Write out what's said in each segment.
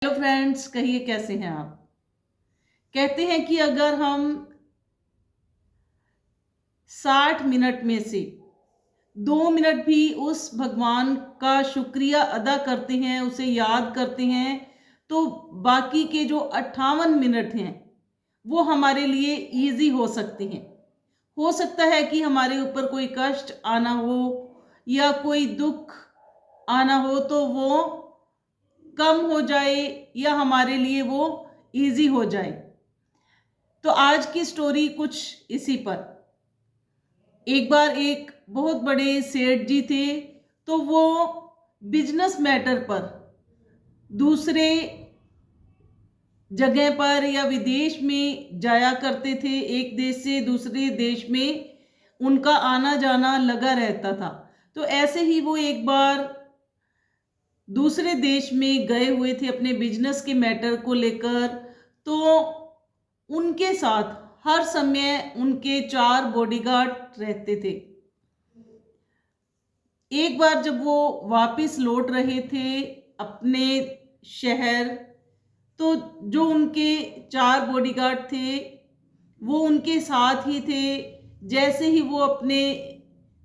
Hello friends, कहिए कैसे हैं आप। कहते हैं कि अगर हम 60 मिनट में से 2 मिनट भी उस भगवान का शुक्रिया अदा करते हैं, उसे याद करते हैं, तो बाकी के जो 58 मिनट हैं वो हमारे लिए इजी हो सकते हैं। हो सकता है कि हमारे ऊपर कोई कष्ट आना हो या कोई दुख आना हो तो वो कम हो जाए या हमारे लिए वो इजी हो जाए। तो आज की स्टोरी कुछ इसी पर। एक बार एक बहुत बड़े सेठ जी थे, तो वो बिजनेस मैटर पर दूसरे जगह पर या विदेश में जाया करते थे। एक देश से दूसरे देश में उनका आना जाना लगा रहता था। तो ऐसे ही वो एक बार दूसरे देश में गए हुए थे अपने बिजनेस के मैटर को लेकर। तो उनके साथ हर समय उनके 4 बॉडीगार्ड रहते थे। एक बार जब वो वापस लौट रहे थे अपने शहर, तो जो उनके 4 बॉडीगार्ड थे वो उनके साथ ही थे। जैसे ही वो अपने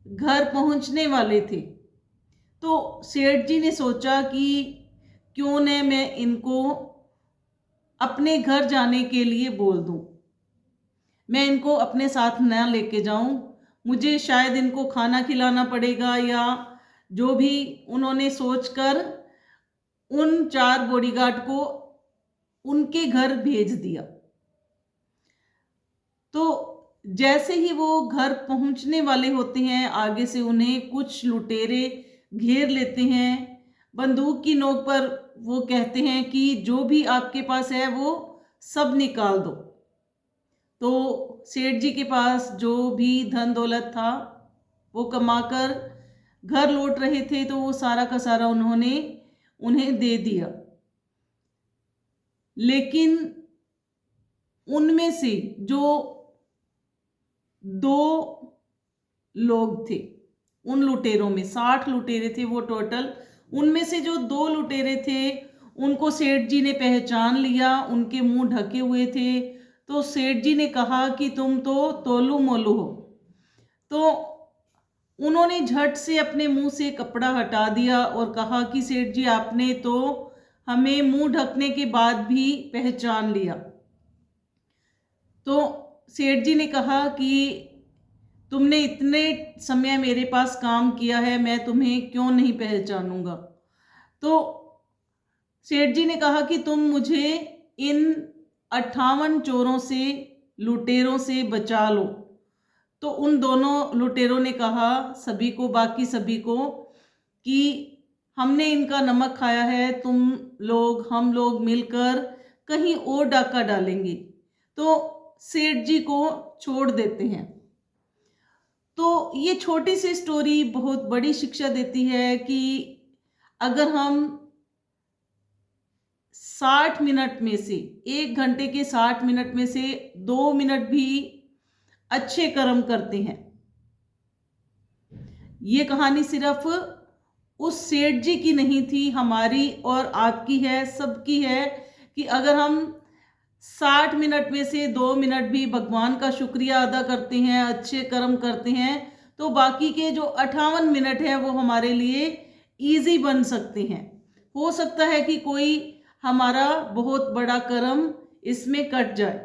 घर पहुंचने वाले थे, तो सेठ जी ने सोचा कि क्यों न मैं इनको अपने घर जाने के लिए बोल दूं। मैं इनको अपने साथ न लेके जाऊं, मुझे शायद इनको खाना खिलाना पड़ेगा या जो भी उन्होंने सोचकर उन 4 बॉडीगार्ड को उनके घर भेज दिया। तो जैसे ही वो घर पहुंचने वाले होते हैं, आगे से उन्हें कुछ लुटेरे घेर लेते हैं। बंदूक की नोक पर वो कहते हैं कि जो भी आपके पास है वो सब निकाल दो। तो सेठ जी के पास जो भी धन दौलत था वो कमाकर घर लौट रहे थे, तो वो सारा का सारा उन्होंने उन्हें दे दिया। लेकिन उनमें से जो 2 लोग थे, उन लुटेरों में 60 लुटेरे थे वो टोटल, उनमें से जो 2 लुटेरे थे उनको सेठ जी ने पहचान लिया। उनके मुंह ढके हुए थे। तो सेठ जी ने कहा कि तुम तो तोलू मोलू हो। तो उन्होंने झट से अपने मुंह से कपड़ा हटा दिया और कहा कि सेठ जी, आपने तो हमें मुंह ढकने के बाद भी पहचान लिया। तो सेठ जी ने कहा कि तुमने इतने समय मेरे पास काम किया है, मैं तुम्हें क्यों नहीं पहचानूंगा। तो सेठ जी ने कहा कि तुम मुझे इन 58 चोरों से, लुटेरों से बचा लो। तो उन दोनों लुटेरों ने कहा सभी को, बाकी सभी को, कि हमने इनका नमक खाया है, तुम लोग, हम लोग मिलकर कहीं और डाका डालेंगे। तो सेठ जी को छोड़ देते हैं। तो ये छोटी सी स्टोरी बहुत बड़ी शिक्षा देती है कि अगर हम 60 मिनट में से, 1 घंटे के 60 मिनट में से 2 मिनट भी अच्छे कर्म करते हैं। ये कहानी सिर्फ उस सेठ जी की नहीं थी, हमारी और आपकी है, सबकी है, कि अगर हम 60 मिनट में से 2 मिनट भी भगवान का शुक्रिया अदा करते हैं, अच्छे कर्म करते हैं, तो बाकी के जो 58 मिनट है वो हमारे लिए इजी बन सकते हैं। हो सकता है कि कोई हमारा बहुत बड़ा कर्म इसमें कट जाए।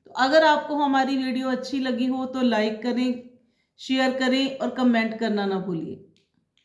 तो अगर आपको हमारी वीडियो अच्छी लगी हो तो लाइक करें, शेयर करें और कमेंट करना ना भूलिए।